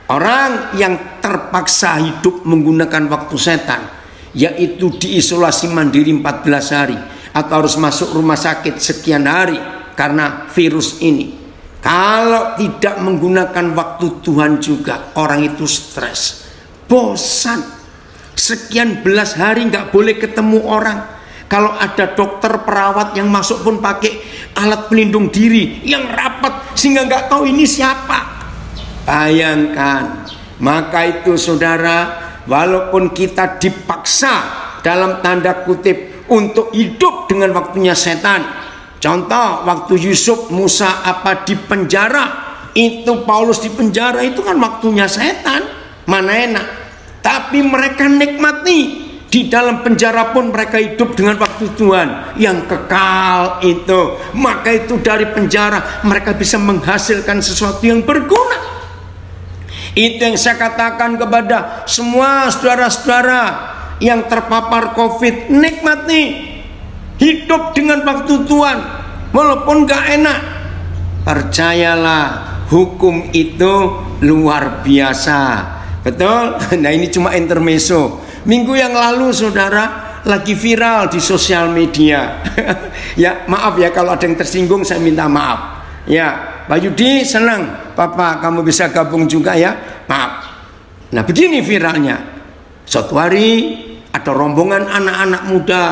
orang yang terpaksa hidup menggunakan waktu setan, yaitu diisolasi mandiri 14 hari atau harus masuk rumah sakit sekian hari karena virus ini. Kalau tidak menggunakan waktu Tuhan juga, orang itu stres, bosan. Sekian belas hari nggak boleh ketemu orang. Kalau ada dokter perawat yang masuk pun pakai alat pelindung diri yang rapat sehingga nggak tahu ini siapa. Bayangkan. Maka itu saudara, walaupun kita dipaksa dalam tanda kutip untuk hidup dengan waktunya setan. Contoh waktu Yusuf, Musa di penjara, itu Paulus di penjara, itu kan waktunya setan. Mana enak. Tapi mereka nikmati. Di dalam penjara pun mereka hidup dengan waktu Tuhan yang kekal itu. Maka itu dari penjara mereka bisa menghasilkan sesuatu yang berguna. Itu yang saya katakan kepada semua saudara-saudara yang terpapar COVID, nikmati hidup dengan waktu Tuhan walaupun gak enak. Percayalah, hukum itu luar biasa. Betul? Nah, ini cuma intermezzo. Minggu yang lalu saudara lagi viral di sosial media. Ya maaf ya kalau ada yang tersinggung, saya minta maaf. Ya Pak Yudi senang Papa kamu bisa gabung juga ya, maaf. Nah begini viralnya, suatu hari ada rombongan anak-anak muda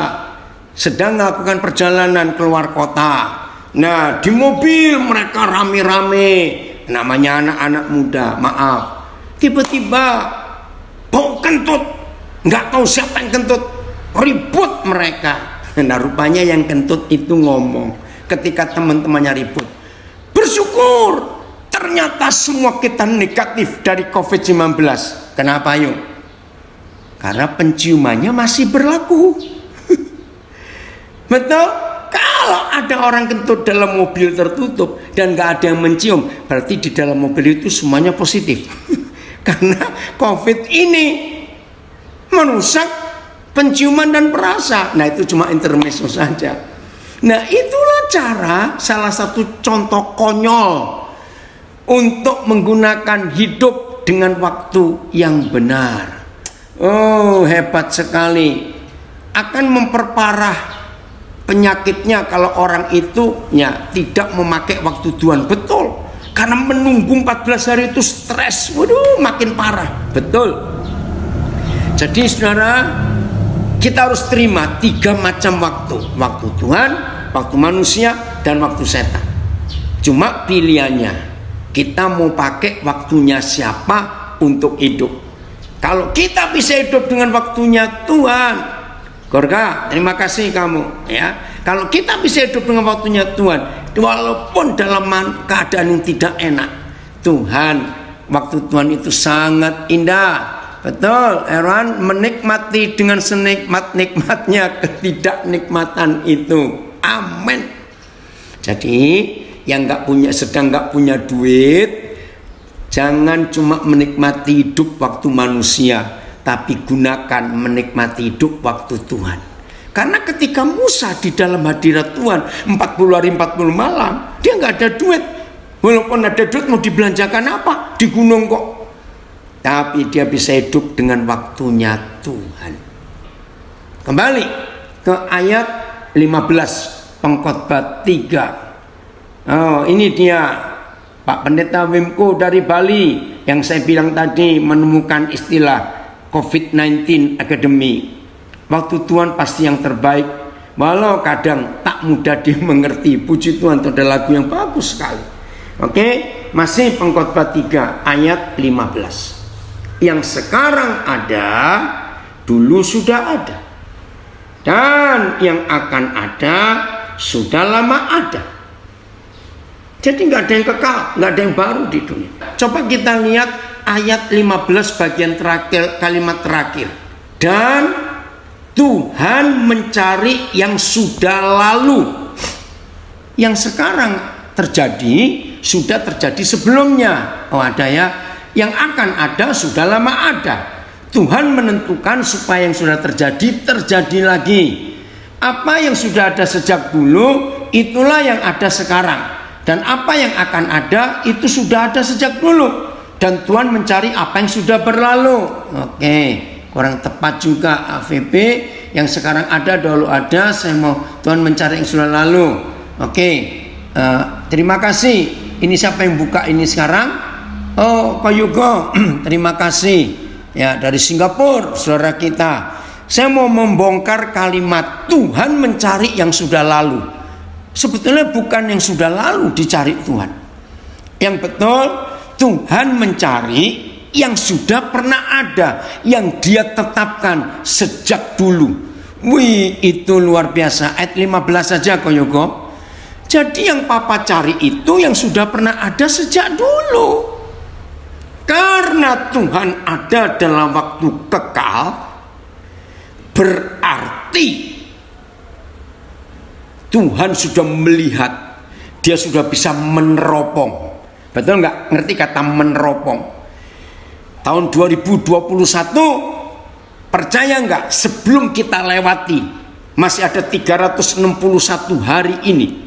sedang melakukan perjalanan keluar kota. Nah di mobil mereka rame-rame, namanya anak-anak muda, maaf. Tiba-tiba bau kentut, nggak tahu siapa yang kentut, ribut mereka. Nah rupanya yang kentut itu ngomong ketika teman-temannya ribut, bersyukur ternyata semua kita negatif dari COVID-19. Kenapa yuk? Karena penciumannya masih berlaku. Betul? Kalau ada orang kentut dalam mobil tertutup dan nggak ada yang mencium, berarti di dalam mobil itu semuanya positif. Karena COVID ini merusak penciuman dan perasa. Nah itu cuma intermezzo saja. Nah itulah cara, salah satu contoh konyol untuk menggunakan hidup dengan waktu yang benar. Oh hebat sekali. Akan memperparah penyakitnya kalau orang itu ya tidak memakai waktu Tuhan. Betul. Karena menunggu 14 hari itu stres. Waduh makin parah. Betul. Jadi saudara, kita harus terima 3 macam waktu. Waktu Tuhan, waktu manusia, dan waktu setan. Cuma pilihannya, kita mau pakai waktunya siapa untuk hidup. Kalau kita bisa hidup dengan waktunya Tuhan, Gorga, terima kasih kamu ya. Kalau kita bisa hidup dengan waktunya Tuhan, walaupun dalam keadaan yang tidak enak, Tuhan, waktu Tuhan itu sangat indah. Betul, Erwan, menikmati dengan senikmat-nikmatnya ketidaknikmatan itu. Amin. Jadi yang sedang nggak punya duit, jangan cuma menikmati hidup waktu manusia, tapi gunakan menikmati hidup waktu Tuhan. Karena ketika Musa di dalam hadirat Tuhan 40 hari 40 malam, dia nggak ada duit. Walaupun ada duit mau dibelanjakan apa? Di gunung kok. Tapi dia bisa hidup dengan waktunya Tuhan. Kembali ke ayat 15 Pengkhotbah 3. Oh, ini dia Pak Pendeta Wimko dari Bali yang saya bilang tadi menemukan istilah COVID-19 Academy. Waktu Tuhan pasti yang terbaik, walau kadang tak mudah dimengerti. Puji Tuhan, itu ada lagu yang bagus sekali. Oke, masih Pengkhotbah 3 ayat 15. Yang sekarang ada, dulu sudah ada, dan yang akan ada sudah lama ada. Jadi nggak ada yang kekal, nggak ada yang baru di dunia. Coba kita lihat ayat 15 bagian terakhir, kalimat terakhir. Dan Tuhan mencari yang sudah lalu. Yang sekarang terjadi sudah terjadi sebelumnya. Oh ada ya. Yang akan ada sudah lama ada. Tuhan menentukan supaya yang sudah terjadi terjadi lagi. Apa yang sudah ada sejak dulu, itulah yang ada sekarang. Dan apa yang akan ada itu sudah ada sejak dulu. Dan Tuhan mencari apa yang sudah berlalu. Oke, kurang tepat juga AVP. Yang sekarang ada dulu ada. Saya mau Tuhan mencari yang sudah lalu. Oke, terima kasih. Ini siapa yang buka ini sekarang? Oh, Pak Yugo, terima kasih ya dari Singapura, saudara kita. Saya mau membongkar kalimat Tuhan mencari yang sudah lalu. Sebetulnya bukan yang sudah lalu dicari Tuhan. Yang betul, Tuhan mencari yang sudah pernah ada, yang Dia tetapkan sejak dulu. Wih, itu luar biasa. Ayat 15 saja, Pak Yugo. Jadi yang Papa cari itu yang sudah pernah ada sejak dulu. Karena Tuhan ada dalam waktu kekal, berarti Tuhan sudah melihat, Dia sudah bisa meneropong. Betul nggak? Ngerti kata meneropong? Tahun 2021 Percaya nggak, sebelum kita lewati, masih ada 361 hari ini,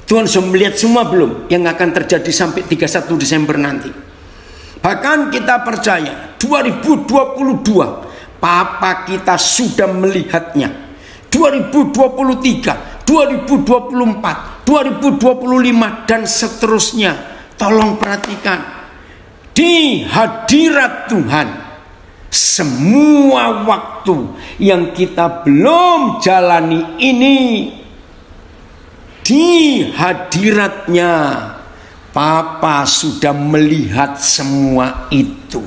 Tuhan sudah melihat semua belum yang akan terjadi sampai 31 Desember nanti. Bahkan kita percaya 2022 Papa kita sudah melihatnya. 2023, 2024, 2025 dan seterusnya. Tolong perhatikan, di hadirat Tuhan semua waktu yang kita belum jalani ini, di hadiratnya Papa sudah melihat semua itu.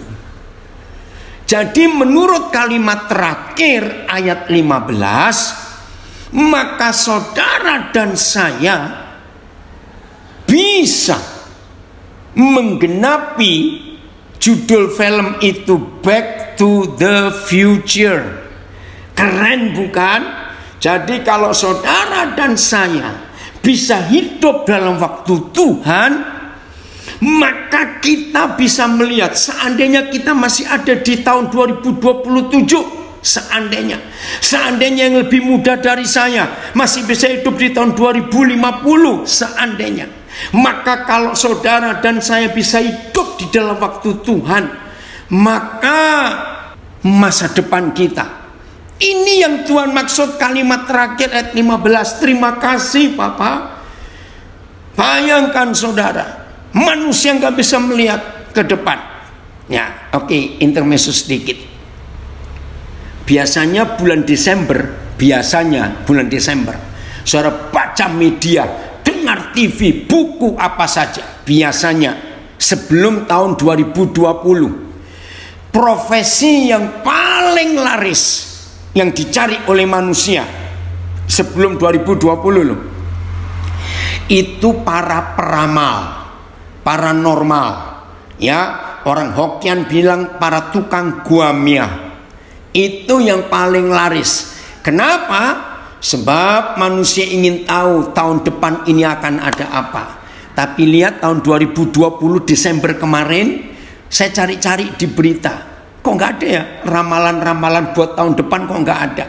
Jadi menurut kalimat terakhir ayat 15, maka saudara dan saya bisa menggenapi judul film itu, Back to the Future. Keren bukan? Jadi kalau saudara dan saya bisa hidup dalam waktu Tuhan, maka kita bisa melihat, seandainya kita masih ada di tahun 2027, seandainya yang lebih muda dari saya masih bisa hidup di tahun 2050, seandainya, maka kalau saudara dan saya bisa hidup di dalam waktu Tuhan, maka masa depan kita, ini yang Tuhan maksud kalimat terakhir ayat 15. Terima kasih Papa. Bayangkan saudara, manusia nggak bisa melihat ke depan. Ya, oke, intermezzo sedikit. Biasanya bulan Desember, saudara baca media, dengar TV, buku apa saja. Biasanya sebelum tahun 2020, profesi yang paling laris yang dicari oleh manusia sebelum 2020 loh, itu para peramal, paranormal, ya, orang Hokkien bilang para tukang guamia. Itu yang paling laris. Kenapa? Sebab manusia ingin tahu tahun depan ini akan ada apa. Tapi lihat tahun 2020 Desember kemarin, saya cari-cari di berita, kok nggak ada ya ramalan-ramalan buat tahun depan, kok nggak ada.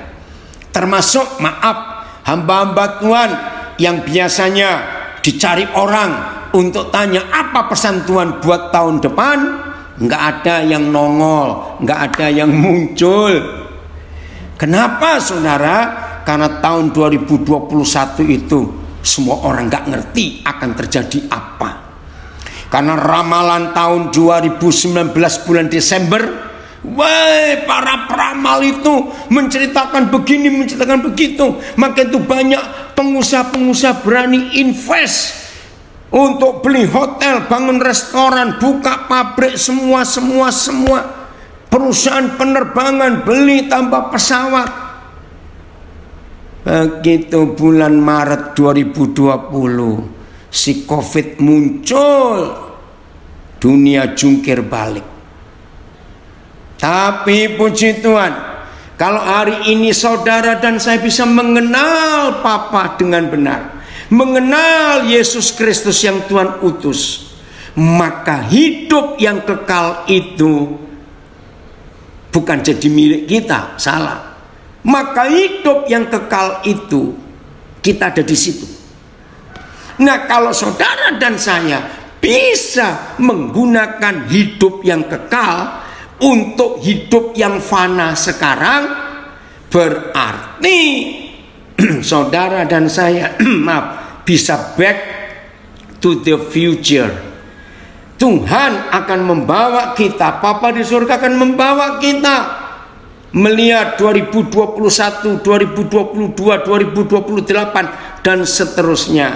Termasuk, maaf, hamba-hamba Tuhan yang biasanya dicari orang untuk tanya apa pesan Tuhan buat tahun depan, nggak ada yang nongol, nggak ada yang muncul. Kenapa saudara? Karena tahun 2021 itu semua orang nggak ngerti akan terjadi apa. Karena ramalan tahun 2019 bulan Desember, wah, para peramal itu menceritakan begini, menceritakan begitu. Maka itu banyak pengusaha-pengusaha berani invest untuk beli hotel, bangun restoran, buka pabrik, semua. Perusahaan penerbangan, beli tambah pesawat. Begitu bulan Maret 2020, si Covid muncul, dunia jungkir balik. Tapi puji Tuhan, kalau hari ini saudara dan saya bisa mengenal Papa dengan benar, mengenal Yesus Kristus yang Tuhan utus, maka hidup yang kekal itu bukan jadi milik kita, salah. Maka hidup yang kekal itu kita ada di situ. Nah, kalau saudara dan saya bisa menggunakan hidup yang kekal untuk hidup yang fana sekarang, berarti saudara dan saya bisa back to the future. Tuhan akan membawa kita, Papa di surga akan membawa kita melihat 2021, 2022, 2028 dan seterusnya.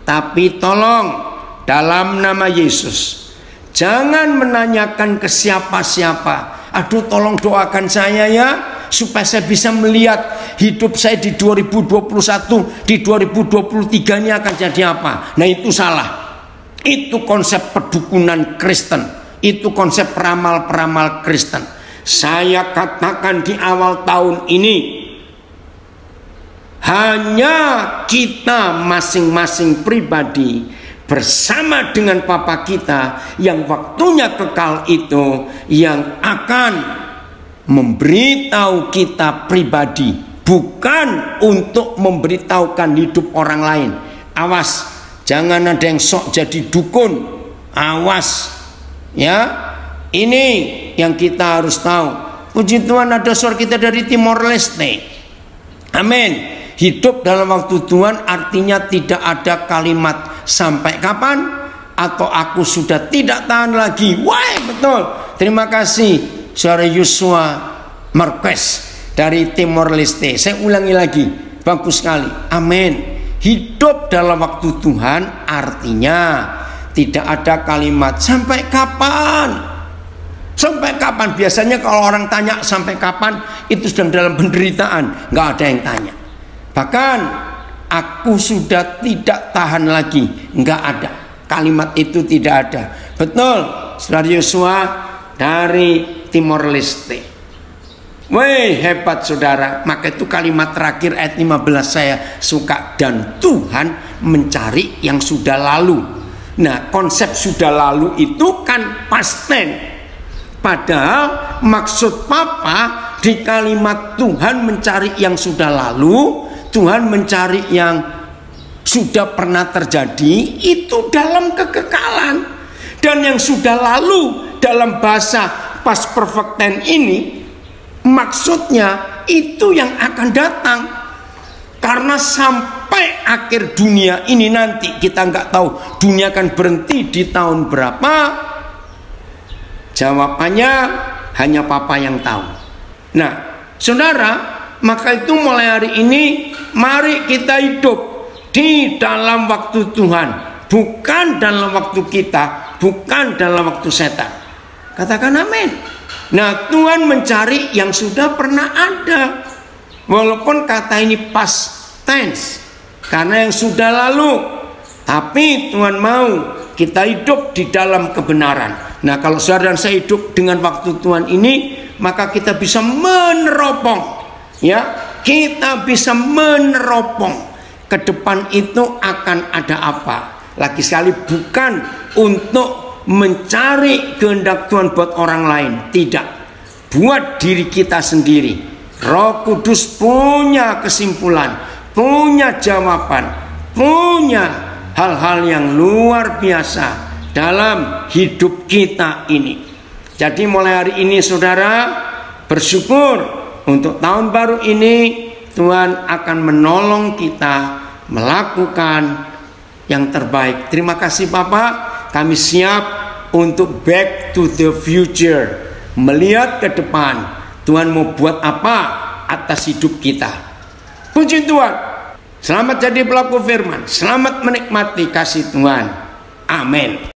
Tapi tolong, dalam nama Yesus, jangan menanyakan ke siapa-siapa. Aduh, tolong doakan saya ya, supaya saya bisa melihat hidup saya di 2021, di 2023 ini akan jadi apa. Nah, itu salah. Itu konsep pedukunan Kristen, itu konsep peramal-peramal Kristen. Saya katakan di awal tahun ini, hanya kita masing-masing pribadi bersama dengan Papa kita yang waktunya kekal itu yang akan memberitahu kita pribadi, bukan untuk memberitahukan hidup orang lain. Awas, jangan ada yang sok jadi dukun. Awas, ya. Ini yang kita harus tahu. Puji Tuhan, ada saudara kita dari Timor Leste. Amin. Hidup dalam waktu Tuhan artinya tidak ada kalimat sampai kapan atau aku sudah tidak tahan lagi. Wah, betul. Terima kasih saudara Yusua Marquez dari Timor Leste. Saya ulangi lagi, bagus sekali. Amin. Hidup dalam waktu Tuhan artinya tidak ada kalimat sampai kapan. Sampai kapan? Biasanya kalau orang tanya sampai kapan, itu sedang dalam penderitaan, nggak ada yang tanya. Bahkan aku sudah tidak tahan lagi, nggak ada. Kalimat itu tidak ada. Betul, saudara Yosua dari Timor Leste. Wih, hebat saudara. Maka itu kalimat terakhir ayat 15 saya suka. Dan Tuhan mencari yang sudah lalu. Nah, konsep sudah lalu itu kan past tense. Padahal maksud Papa di kalimat Tuhan mencari yang sudah lalu, Tuhan mencari yang sudah pernah terjadi, itu dalam kekekalan. Dan yang sudah lalu dalam bahasa past perfect tense ini, maksudnya itu yang akan datang. Karena sampai akhir dunia ini nanti, kita nggak tahu dunia akan berhenti di tahun berapa. Jawabannya hanya Papa yang tahu. Nah, saudara, maka itu mulai hari ini mari kita hidup di dalam waktu Tuhan, bukan dalam waktu kita, bukan dalam waktu setan. Katakan amin. Nah, Tuhan mencari yang sudah pernah ada. Walaupun kata ini past tense, karena yang sudah lalu. Tapi Tuhan mau kita hidup di dalam kebenaran. Nah, kalau saudara dan saya hidup dengan waktu Tuhan ini, maka kita bisa meneropong, ya, kita bisa meneropong ke depan itu akan ada apa. Lagi sekali bukan untuk mencari kehendak Tuhan buat orang lain, tidak, buat diri kita sendiri. Roh Kudus punya kesimpulan, punya jawaban, punya hal-hal yang luar biasa dalam hidup kita ini. Jadi mulai hari ini saudara, bersyukur untuk tahun baru ini Tuhan akan menolong kita melakukan yang terbaik. Terima kasih Papa. Kami siap untuk back to the future, melihat ke depan. Tuhan mau buat apa atas hidup kita. Puji Tuhan. Selamat jadi pelaku firman. Selamat menikmati kasih Tuhan. Amin.